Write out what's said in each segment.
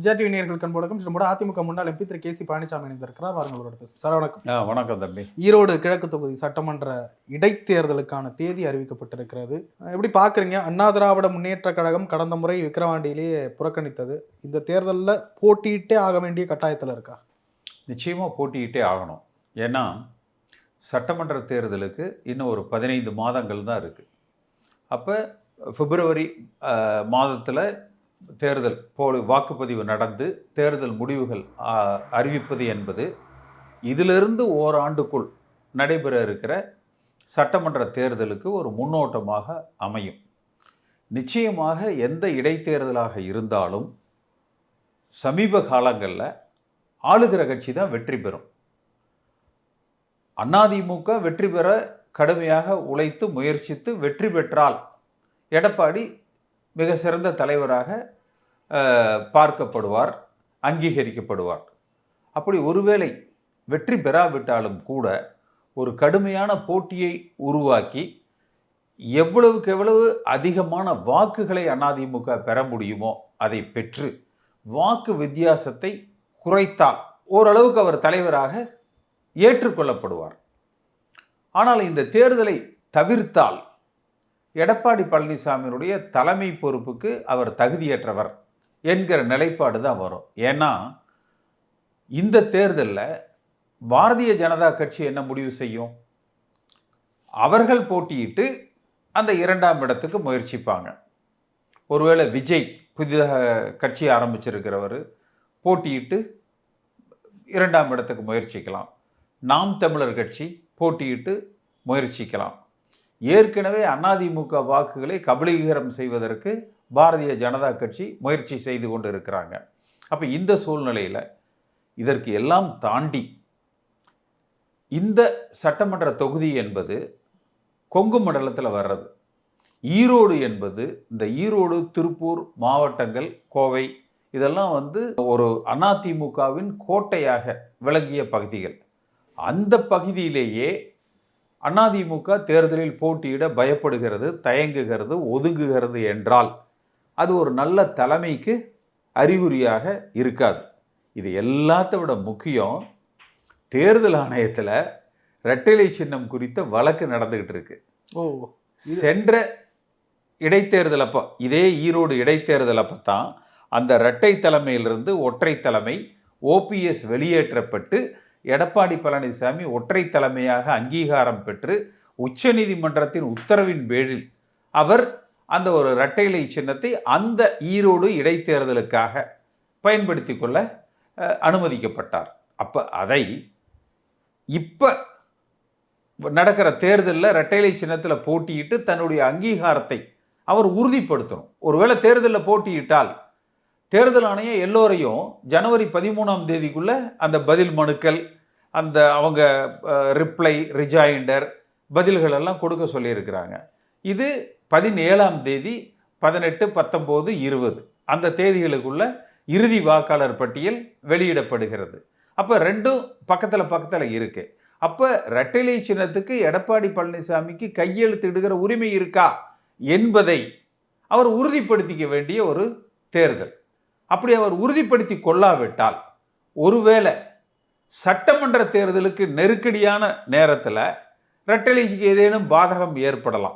Vijay TV நேயர்களுக்கு அன்போடு நம்மளோட அதிமுக முன்னாள் எம்பி திரு கே சி பழனிசாமி இணைந்திருக்கிறார். வாருங்களோட பேசும். சார் வணக்கம். வணக்கம் தம்பி. ஈரோடு கிழக்கு தொகுதி சட்டமன்ற இடைத்தேர்தலுக்கான தேதி அறிவிக்கப்பட்டிருக்கிறது. எப்படி பாக்குறீங்க? அண்ணா திராவிட முன்னேற்ற கழகம் கடந்த முறை விக்கிரவாண்டியிலேயே புறக்கணித்தது. இந்த தேர்தலில் போட்டியிட்டே ஆக வேண்டிய கட்டாயத்தில் இருக்கா? நிச்சயமா போட்டியிட்டே ஆகணும். ஏன்னா சட்டமன்ற தேர்தலுக்கு இன்னும் ஒரு 15 மாதங்கள் தான் இருக்கு. அப்போ பிப்ரவரி மாதத்தில் தேர்தல் வாக்குப்பதிவு நடந்து தேர்தல் முடிவுகள் அறிவிப்பது என்பது இதிலிருந்து ஓராண்டுக்குள் நடைபெற இருக்கிற சட்டமன்ற தேர்தலுக்கு ஒரு முன்னோட்டமாக அமையும். நிச்சயமாக எந்த இடைத்தேர்தலாக இருந்தாலும் சமீப காலங்களில் ஆளுகிற கட்சி தான் வெற்றி பெறும். அதிமுக வெற்றி பெற கடுமையாக உழைத்து முயற்சித்து வெற்றி பெற்றால் எடப்பாடி மிக சிறந்த தலைவராக பார்க்கப்படுவார், அங்கீகரிக்கப்படுவார். அப்படி ஒருவேளை வெற்றி பெறாவிட்டாலும் கூட ஒரு கடுமையான போட்டியை உருவாக்கி எவ்வளவுக்கு எவ்வளவு அதிகமான வாக்குகளை அதிமுக பெற முடியுமோ அதை பெற்று வாக்கு வித்தியாசத்தை குறைத்தால் ஓரளவுக்கு அவர் தலைவராக ஏற்றுக்கொள்ளப்படுவார். ஆனால் இந்த தேர்தலை தவிர்த்தால் எடப்பாடி பழனிசாமியினுடைய தலைமை பொறுப்புக்கு அவர் தகுதியற்றவர் என்கிற நிலைப்பாடு தான் வரும். ஏன்னா இந்த தேர்தலில் பாரதிய ஜனதா கட்சி என்ன முடிவு செய்யும்? அவர்கள் போட்டியிட்டு அந்த 2ஆம் இடத்துக்கு முயற்சிப்பாங்க. ஒருவேளை விஜய் புதிதாக கட்சி ஆரம்பிச்சிருக்கிறவர் போட்டியிட்டு 2ஆம் இடத்துக்கு முயற்சிக்கலாம். நாம் தமிழர் கட்சி போட்டியிட்டு முயற்சிக்கலாம். ஏற்கனவே அதிமுக வாக்குகளை கபலீகரம் செய்வதற்கு பாரதிய ஜனதா கட்சி முயற்சி செய்து கொண்டு இருக்கிறாங்க. அப்போ இந்த சூழ்நிலையில் இதற்கு எல்லாம் தாண்டி இந்த சட்டமன்ற தொகுதி என்பது கொங்கு மண்டலத்தில் வர்றது. ஈரோடு என்பது இந்த ஈரோடு, திருப்பூர் மாவட்டங்கள், கோவை இதெல்லாம் ஒரு அதிமுகவின் கோட்டையாக விளங்கிய பகுதிகள். அந்த பகுதியிலேயே அதிமுக தேர்தலில் போட்டியிட பயப்படுகிறது, தயங்குகிறது, ஒதுங்குகிறது என்றால் அது ஒரு நல்ல தலைமைக்கு அறிகுறியாக இருக்காது. இது எல்லாத்த விட முக்கியம், தேர்தல் ஆணையத்தில் இரட்டைலை சின்னம் குறித்த வழக்கு நடந்துகிட்டு இருக்கு. சென்ற இடைத்தேர்தல் அப்போ, இதே ஈரோடு இடைத்தேர்தல் அப்போ தான் அந்த இரட்டை தலைமையிலிருந்து ஒற்றை தலைமை ஓபிஎஸ் வெளியேற்றப்பட்டு எடப்பாடி பழனிசாமி ஒற்றை தலைமையாக அங்கீகாரம் பெற்று உச்சநீதிமன்றத்தின் உத்தரவின் பேரில் அவர் அந்த ஒரு இரட்டைலை சின்னத்தை அந்த ஈரோடு இடைத்தேர்தலுக்காக பயன்படுத்தி கொள்ள அனுமதிக்கப்பட்டார். அப்போ அதை இப்போ நடக்கிற தேர்தலில் இரட்டைலை சின்னத்தில் போட்டியிட்டு தன்னுடைய அங்கீகாரத்தை அவர் உறுதிப்படுத்தணும். ஒருவேளை தேர்தலில் போட்டியிட்டால் தேர்தல் ஆணையம் எல்லோரையும் ஜனவரி 13ஆம் தேதிக்குள்ள அந்த பதில் மனுக்கள், அந்த அவங்க ரிப்ளை, ரிஜாயிண்டர் பதில்கள் எல்லாம் கொடுக்க சொல்லியிருக்கிறாங்க. இது 17ஆம் தேதி, 18, 19, 20 அந்த தேதிகளுக்குள்ள இறுதி வாக்காளர் பட்டியல் வெளியிடப்படுகிறது. அப்போ ரெண்டும் பக்கத்தில் இருக்கு. அப்போ இரட்டைலை சின்னத்துக்கு எடப்பாடி பழனிசாமிக்கு கையெழுத்திடுகிற உரிமை இருக்கா என்பதை அவர் உறுதிப்படுத்திக்க வேண்டிய ஒரு தேர்தல். அப்படி அவர் உறுதிப்படுத்தி கொள்ளாவிட்டால் ஒருவேளை சட்டமன்ற தேர்தலுக்கு நெருக்கடியான நேரத்தில் இரட்டைலைக்கு ஏதேனும் பாதகம் ஏற்படலாம்.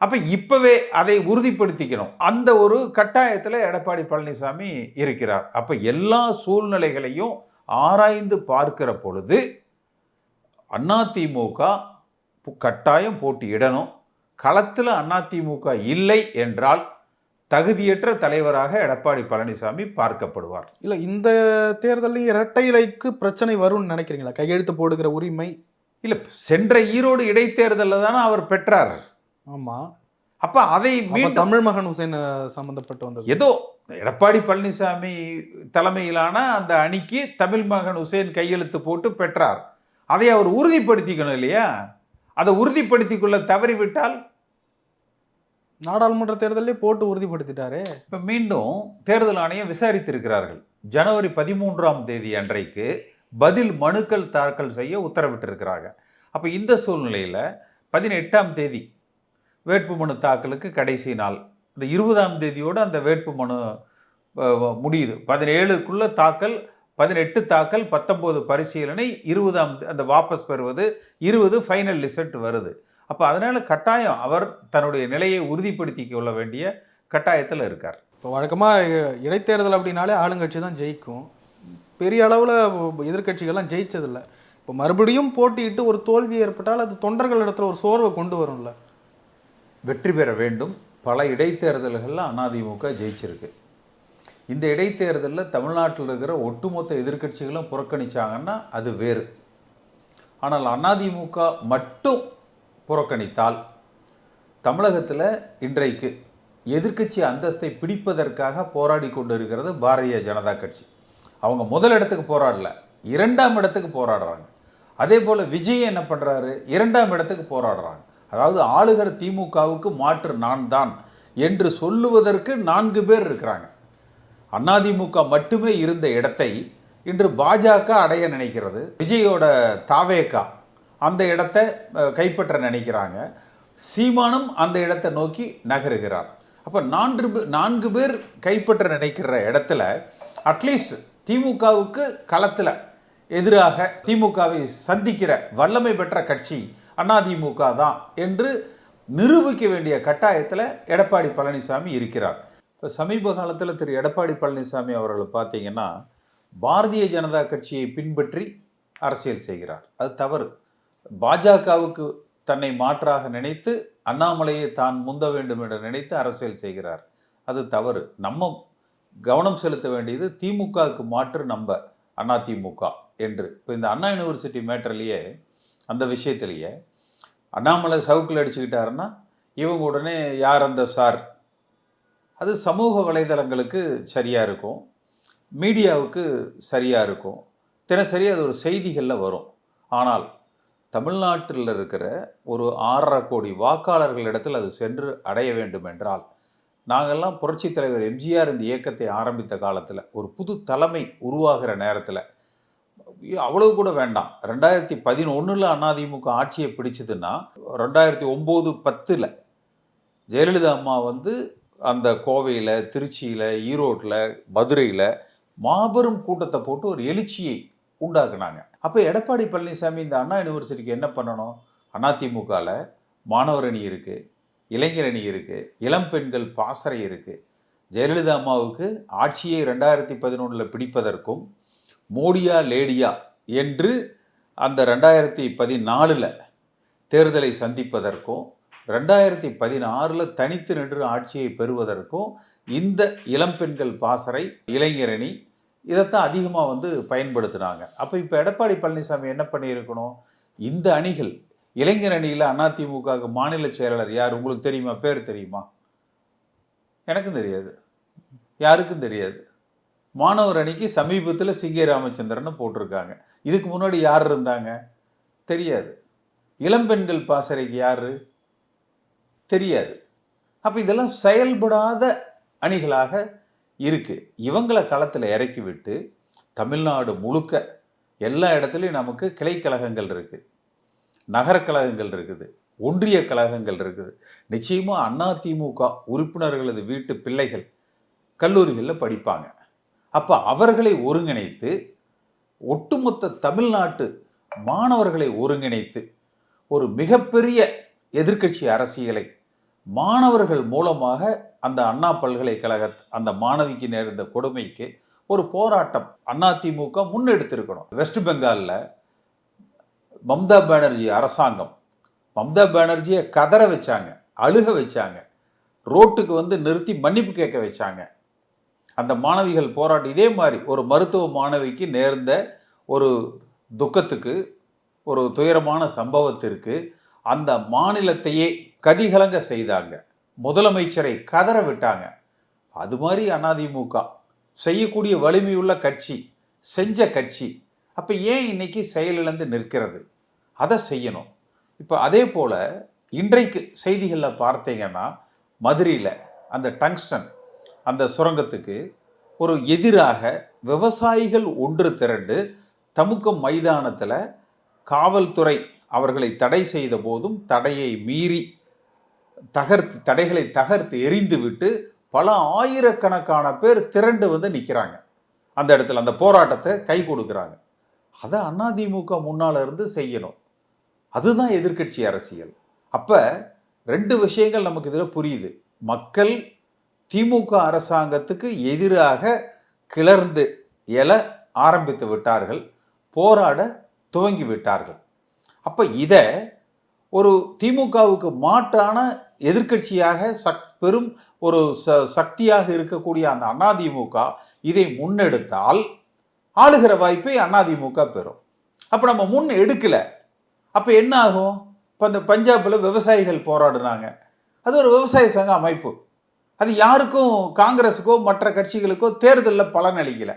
அப்போ இப்போவே அதை உறுதிப்படுத்திக்கணும். அந்த ஒரு கட்டாயத்தில் எடப்பாடி பழனிசாமி இருக்கிறார். அப்போ எல்லா சூழ்நிலைகளையும் ஆராய்ந்து பார்க்கிற பொழுது அதிமுக கட்டாயம் போட்டியிடணும். களத்தில் அதிமுக இல்லை என்றால் தகுதியற்ற தலைவராக எடப்பாடி பழனிசாமி பார்க்கப்படுவார். இல்லை, இந்த தேர்தலையும் இரட்டை இலைக்கு பிரச்சனை வரும்னு நினைக்கிறீங்களா? கையெழுத்து போடுகிற உரிமை இல்லை, சென்ற ஈரோடு இடைத்தேர்தலில் தானே அவர் பெற்றார். ஆமாம். அப்போ அதை தமிழ் மகன் ஹுசைன் சம்பந்தப்பட்டு வந்தது. ஏதோ எடப்பாடி பழனிசாமி தலைமையிலான அந்த அணிக்கு தமிழ் மகன் ஹுசைன் கையெழுத்து போட்டு பெற்றார். அதை அவர் உறுதிப்படுத்திக்கணும் இல்லையா? அதை உறுதிப்படுத்திக் கொள்ள தவறிவிட்டால் நாடாளுமன்ற தேர்தலே போட்டு உறுதிப்படுத்திட்டாரு. இப்போ மீண்டும் தேர்தல் ஆணையம் விசாரித்திருக்கிறார்கள். ஜனவரி 13ஆம் தேதி அன்றைக்கு பதில் மனுக்கள் தாக்கல் செய்ய உத்தரவிட்டிருக்கிறாங்க. அப்போ இந்த சூழ்நிலையில் 18ஆம் தேதி வேட்புமனு தாக்கலுக்கு கடைசி நாள். இந்த 20ஆம் தேதியோடு அந்த வேட்புமனு முடியுது. 17க்குள்ள தாக்கல், 18 தாக்கல், 19 பரிசீலனை, 20ஆம் அந்த வாபஸ் பெறுவது, 20 ஃபைனல் ரிசல்ட் வருது. அப்ப அதனால கட்டாயம் அவர் தன்னுடைய நிலையை உறுதிப்படுத்திக் கொள்ள வேண்டிய கட்டாயத்தில் இருக்கார். இப்போ வழக்கமாக இடைத்தேர்தல் அப்படின்னாலே ஆளுங்கட்சி தான் ஜெயிக்கும். பெரிய அளவில் எதிர்க்கட்சிகள்லாம் ஜெயிச்சதில்லை. இப்போ மறுபடியும் போட்டியிட்டு ஒரு தோல்வி ஏற்பட்டால் அது தொண்டர்கள் இடத்துல ஒரு சோர்வை கொண்டு வரும்ல. வெற்றி பெற வேண்டும். பல இடைத்தேர்தல்களில் அதிமுக ஜெயிச்சிருக்கு. இந்த இடைத்தேர்தலில் தமிழ்நாட்டில் இருக்கிற ஒட்டுமொத்த எதிர்க்கட்சிகளும் புறக்கணிச்சாங்கன்னா அது வேறு. ஆனால் அதிமுக மட்டும் புறக்கணித்தால் தமிழகத்தில் இன்றைக்கு எதிர்க்கட்சி அந்தஸ்தை பிடிப்பதற்காக போராடி கொண்டு இருக்கிறது பாரதிய ஜனதா கட்சி. அவங்க முதல் இடத்துக்கு போராடல, 2ஆம் இடத்துக்கு போராடுறாங்க. அதே போல் விஜய் என்ன பண்ணுறாரு, 2ஆம் இடத்துக்கு போராடுறாங்க. அதாவது ஆளுகிற திமுகவுக்கு மாற்று நான் தான் என்று சொல்லுவதற்கு 4 பேர் இருக்கிறாங்க. அதிமுக மட்டுமே இருந்த இடத்தை இன்று பாஜக அடைய நினைக்கிறது. விஜயோட தாவேகா அந்த இடத்தை கைப்பற்ற நினைக்கிறாங்க. சீமானும் அந்த இடத்தை நோக்கி நகருகிறார். அப்போ 4 பேர் கைப்பற்ற நினைக்கிற இடத்துல அட்லீஸ்ட் திமுகவுக்கு களத்தில் எதிராக திமுகவை சந்திக்கிற வல்லமை பெற்ற கட்சி அதிமுக தான் என்று நிரூபிக்க வேண்டிய கட்டாயத்தில் எடப்பாடி பழனிசாமி இருக்கிறார். இப்போ சமீப காலத்தில் திரு எடப்பாடி பழனிசாமி அவர்கள் பார்த்தீங்கன்னா பாரதிய ஜனதா கட்சியை பின்பற்றி அரசியல் செய்கிறார். அது தவறு. பாஜகவுக்கு தன்னை மாற்றாக நினைத்து அண்ணாமலையை தான் முந்த வேண்டும் என்று நினைத்து அரசியல் செய்கிறார். அது தவறு. நம்ம கவனம் செலுத்த வேண்டியது திமுகவுக்கு மாற்று நம்ம அதிமுக என்று. இப்போ இந்த அண்ணா யூனிவர்சிட்டி மேட்டர்லேயே அந்த விஷயத்திலேயே அண்ணாமலை சவுக்கில் அடிச்சுக்கிட்டாருன்னா இவங்க உடனே யார் அந்த சார், அது சமூக வலைதளங்களுக்கு சரியாக இருக்கும், மீடியாவுக்கு சரியாக இருக்கும், தினசரி அது ஒரு செய்திகளில் வரும். ஆனால் தமிழ்நாட்டில் இருக்கிற ஒரு 6.5 கோடி வாக்காளர்களிடத்தில் அது சென்று அடைய வேண்டும் என்றால், நாங்கள்லாம் புரட்சித் தலைவர் எம்ஜிஆர் இந்த இயக்கத்தை ஆரம்பித்த காலத்தில் ஒரு புது தலைமை உருவாகிற நேரத்தில் அவ்வளவு கூட வேண்டாம், 2011 அதிமுக ஆட்சியை பிடிச்சதுன்னா 2009-10 ஜெயலலிதா அம்மா அந்த கோவையில், திருச்சியில், ஈரோட்டில், மதுரையில் மாபெரும் கூட்டத்தை போட்டு ஒரு எழுச்சியை உண்டாக்குனாங்க. அப்போ எடப்பாடி பழனிசாமி இந்த அண்ணா யூனிவர்சிட்டிக்கு என்ன பண்ணணும்? அதிமுகவில் மாணவர் அணி இருக்குது, இளைஞர் அணி இருக்குது, இளம் பெண்கள் பாசறை இருக்குது. ஜெயலலிதா அம்மாவுக்கு ஆட்சியை 2011 பிடிப்பதற்கும் மோடியா லேடியா என்று அந்த 2014 தேர்தலை சந்திப்பதற்கும் 2016 தனித்து நின்று ஆட்சியை பெறுவதற்கும் இந்த இளம்பெண்கள் பாசறை, இளைஞரணி இதைத்தான் அதிகமாக பயன்படுத்தினாங்க. அப்போ இப்போ எடப்பாடி பழனிசாமி என்ன பண்ணியிருக்கணும்? இந்த அணிகள், இளைஞர் அணியில் அதிமுகவுக்கு மாநில செயலாளர் யார் உங்களுக்கு தெரியுமா? பேர் தெரியுமா? எனக்கும் தெரியாது, யாருக்கும் தெரியாது. மாணவர் அணிக்கு சமீபத்தில் சிங்கை ராமச்சந்திரன் போட்டிருக்காங்க. இதுக்கு முன்னாடி யார் இருந்தாங்க தெரியாது. இளம்பெண்கள் பாசறைக்கு யார் தெரியாது. அப்போ இதெல்லாம் செயல்படாத அணிகளாக இருக்குது. இவங்களை களத்தில் இறக்கி விட்டு தமிழ்நாடு முழுக்க எல்லா இடத்துலையும் நமக்கு கிளைக்கழகங்கள் இருக்குது, நகரக்கழகங்கள் இருக்குது, ஒன்றிய கழகங்கள் இருக்குது. நிச்சயமாக அதிமுக உறுப்பினர்களது வீட்டு பிள்ளைகள் கல்லூரிகளில் படிப்பாங்க. அப்போ அவர்களை ஒருங்கிணைத்து ஒட்டுமொத்த தமிழ்நாட்டு மாணவர்களை ஒருங்கிணைத்து ஒரு மிகப்பெரிய எதிர்க்கட்சி அரசியலை மாணவர்கள் மூலமாக அந்த அண்ணா பல்கலைக்கழக அந்த மாணவிக்கு நேர்ந்த கொடுமைக்கு ஒரு போராட்டம் அதிமுக முன்னெடுத்திருக்கணும். வெஸ்ட் பெங்காலில் மம்தா பானர்ஜி அரசாங்கம் மம்தா பானர்ஜியை கதற வச்சாங்க, அழுக வச்சாங்க, ரோட்டுக்கு நிறுத்தி மன்னிப்பு கேட்க வச்சாங்க. அந்த மாணவிகள் போராட்டம் இதே மாதிரி ஒரு மருத்துவ மாணவிக்கு நேர்ந்த ஒரு துக்கத்துக்கு, ஒரு துயரமான சம்பவத்திற்கு அந்த மாநிலத்தையே கதிகலங்க செய்தாங்க. முதலமைச்சரை கதற விட்டாங்க. அது மாதிரி அதிமுக செய்யக்கூடிய வலிமையுள்ள கட்சி, செஞ்ச கட்சி. அப்போ ஏன் இன்னைக்கு செயலிழந்து நிற்கிறது? அதை செய்யணும். இப்போ அதே போல் இன்றைக்கு செய்திகளில் பார்த்தீங்கன்னா மதுரையில் அந்த டங்ஸ்டன் அந்த சுரங்கத்துக்கு ஒரு எதிராக விவசாயிகள் ஒன்று திரண்டு தமுக்கம் மைதானத்தில் காவல்துறை அவர்களை தடை செய்த போதும் தடையை மீறி தடைகளை தகர்த்து எரிந்து விட்டு பல ஆயிரக்கணக்கான பேர் திரண்டு வந்து நிற்கிறாங்க அந்த இடத்துல, அந்த போராட்டத்தை கை கொடுக்குறாங்க. அதை அதிமுக முன்னால இருந்து செய்யணும். அதுதான் எதிர்க்கட்சி அரசியல். அப்போ 2 விஷயங்கள் நமக்கு இதில் புரியுது. மக்கள் திமுக அரசாங்கத்துக்கு எதிராக கிளர்ந்து எழ ஆரம்பித்து விட்டார்கள், போராட துவங்கி விட்டார்கள். அப்போ இதை ஒரு திமுகவுக்கு மாற்றான எதிர்க்கட்சியாக பெரும் ஒரு சக்தியாக இருக்கக்கூடிய அந்த அதிமுக இதை முன்னெடுத்தால் ஆளுகிற வாய்ப்பை அதிமுக பெறும். அப்போ நம்ம முன் எடுக்கல, அப்போ என்ன ஆகும்? இப்போ இந்த பஞ்சாபில் விவசாயிகள் போராடுனாங்க, அது ஒரு விவசாய சங்க அமைப்பு, அது யாருக்கும் காங்கிரஸுக்கோ மற்ற கட்சிகளுக்கோ தேர்தலில் பலன் அளிக்கலை.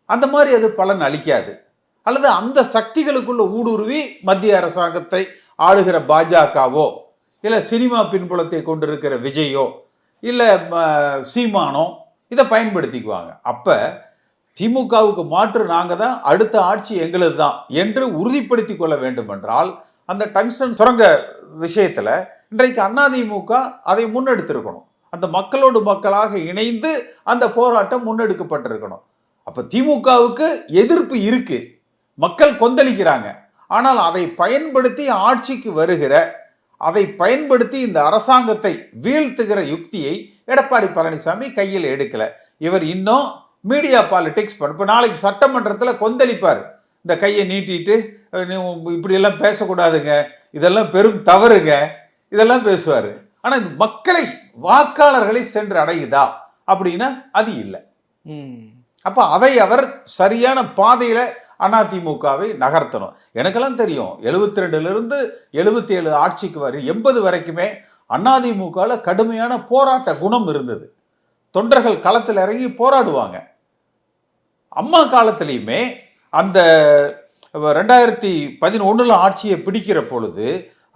அந்த மாதிரி அது பலன் அளிக்காது. அல்லது அந்த சக்திகளுக்குள்ள ஊடுருவி மத்திய அரசாங்கத்தை ஆளுகிற பாஜகவோ, இல்லை சினிமா பின்புலத்தை கொண்டிருக்கிற விஜயோ, இல்லை சீமானோ இதை பயன்படுத்திக்குவாங்க. அப்போ திமுகவுக்கு மாற்று நாங்கள் தான், அடுத்த ஆட்சி எங்களது தான் என்று உறுதிப்படுத்தி கொள்ள வேண்டும் என்றால் அந்த டங்ஸ்டன் சுரங்க விஷயத்தில் இன்றைக்கு அதிமுக அதை முன்னெடுத்திருக்கணும். அந்த மக்களோடு மக்களாக இணைந்து அந்த போராட்டம் முன்னெடுக்கப்பட்டிருக்கணும். அப்போ திமுகவுக்கு எதிர்ப்பு இருக்கு, மக்கள் கொந்தளிக்கிறாங்க. ஆனால் அதை பயன்படுத்தி ஆட்சிக்கு வருகிற, அதை பயன்படுத்தி இந்த அரசாங்கத்தை வீழ்த்துகிற யுக்தியை எடப்பாடி பழனிசாமி கையில் எடுக்கல. இவர் இன்னும் மீடியா பாலிடிக்ஸ் இப்போ நாளைக்கு சட்டமன்றத்தில் கொந்தளிப்பார், இந்த கையை நீட்டிட்டு இப்படியெல்லாம் பேசக்கூடாதுங்க, இதெல்லாம் பெரும் தவறுங்க, இதெல்லாம் பேசுவார். ஆனால் இது மக்களை, வாக்காளர்களை சென்று அடையுதா அப்படின்னா அது இல்லை. அப்போ அதை அவர் சரியான பாதையில் அதிமுகவை நகர்த்தணும். எனக்கெல்லாம் தெரியும், 72லிருந்து 77 ஆட்சிக்கு வரை 80 வரைக்குமே அதிமுகவில் கடுமையான போராட்ட குணம் இருந்தது. தொண்டர்கள் களத்தில் இறங்கி போராடுவாங்க. அம்மா காலத்திலையுமே அந்த 2011 ஆட்சியை பிடிக்கிற பொழுது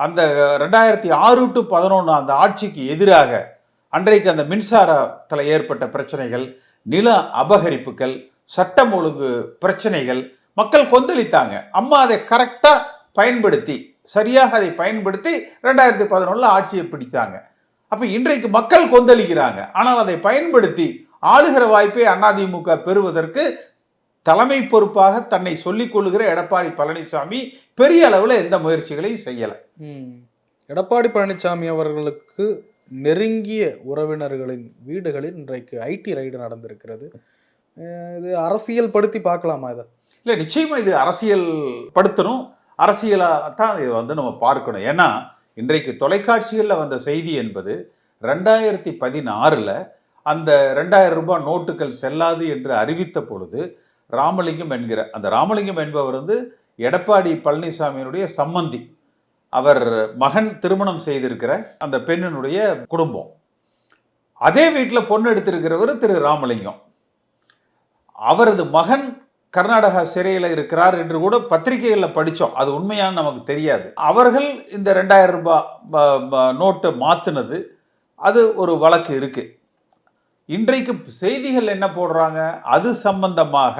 அந்த 2006 to 2011 அந்த ஆட்சிக்கு எதிராக அன்றைக்கு அந்த மின்சாரத்தில் ஏற்பட்ட பிரச்சனைகள், நில அபகரிப்புகள், சட்டம் ஒழுங்கு பிரச்சனைகள், மக்கள் கொந்தளித்தாங்க. அம்மா அதை கரெக்டாக பயன்படுத்தி, சரியாக அதை பயன்படுத்தி 2011 ஆட்சியை பிடித்தாங்க. அப்போ இன்றைக்கு மக்கள் கொந்தளிக்கிறாங்க. ஆனால் அதை பயன்படுத்தி ஆளுகிற வாய்ப்பை அதிமுக பெறுவதற்கு தலைமை பொறுப்பாக தன்னை சொல்லிக் கொள்ளுகிற எடப்பாடி பழனிசாமி பெரிய அளவில் எந்த முயற்சிகளையும் செய்யலை. எடப்பாடி பழனிசாமி அவர்களுக்கு நெருங்கிய உறவினர்களின் வீடுகளில் இன்றைக்கு ஐடி ரைடு நடந்திருக்கிறது. இது அரசியல் படுத்தி பார்க்கலாமா? இதை இல்லை, நிச்சயமா இது அரசியல் படுத்தணும், அரசியலாக தான் இதை வந்து நம்ம பார்க்கணும். ஏன்னா இன்றைக்கு தொலைக்காட்சிகளில் வந்த செய்தி என்பது 2016 அந்த 2000 ரூபாய் நோட்டுகள் செல்லாது என்று அறிவித்த பொழுது ராமலிங்கம் என்கிற அந்த ராமலிங்கம் என்பவர் வந்து எடப்பாடி பழனிசாமியினுடைய சம்பந்தி, அவர் மகன் திருமணம் செய்திருக்கிற அந்த பெண்ணினுடைய குடும்பம். அதே வீட்டில் பொண்ணு எடுத்திருக்கிறவர் திரு ராமலிங்கம். அவரது மகன் கர்நாடகா சிறையில் இருக்கிறார் என்று கூட பத்திரிகைகளில் படித்தோம். அது உண்மையான நமக்கு தெரியாது. அவர்கள் இந்த 2000 ரூபாய் நோட்டை மாற்றினது, அது ஒரு வழக்கு இருக்கு. இன்றைக்கு செய்திகள் என்ன போடுறாங்க, அது சம்பந்தமாக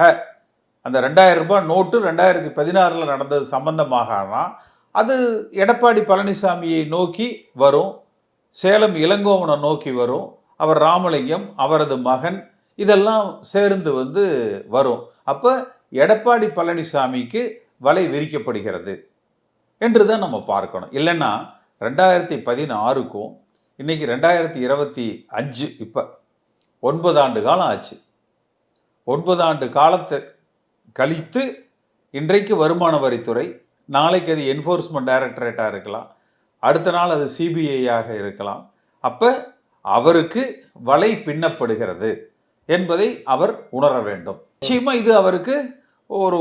அந்த 2000 ரூபாய் நோட்டு 2016 நடந்தது சம்பந்தமாகனா அது எடப்பாடி பழனிசாமியை நோக்கி வரும், சேலம் இளங்கோவனை நோக்கி வரும், அவர் ராமலிங்கம், அவரது மகன், இதெல்லாம் சேர்ந்து வந்து வரும். அப்போ எடப்பாடி பழனிசாமிக்கு வலை விரிக்கப்படுகிறது என்று தான் நம்ம பார்க்கணும். இல்லைன்னா 2016க்கும் இன்னைக்கு 2025, இப்போ 9 ஆண்டு காலம் ஆச்சு. 9 ஆண்டு காலத்தை கழித்து இன்றைக்கு வருமான வரித்துறை, நாளைக்கு அது என்ஃபோர்ஸ்மெண்ட் டைரக்டரேட்டாக இருக்கலாம், அடுத்த நாள் அது சிபிஐயாக இருக்கலாம். அப்போ அவருக்கு வலை பின்னப்படுகிறது என்பதை அவர் உணர வேண்டும். நிச்சயமா இது அவருக்கு ஒரு,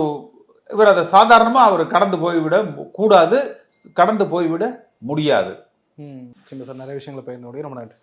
இவர் அதை சாதாரணமாக அவர் கடந்து போய்விட கூடாது, கடந்து போய்விட முடியாது. சார், நிறைய விஷயங்களை பகிர்ந்து ரொம்ப நன்றி.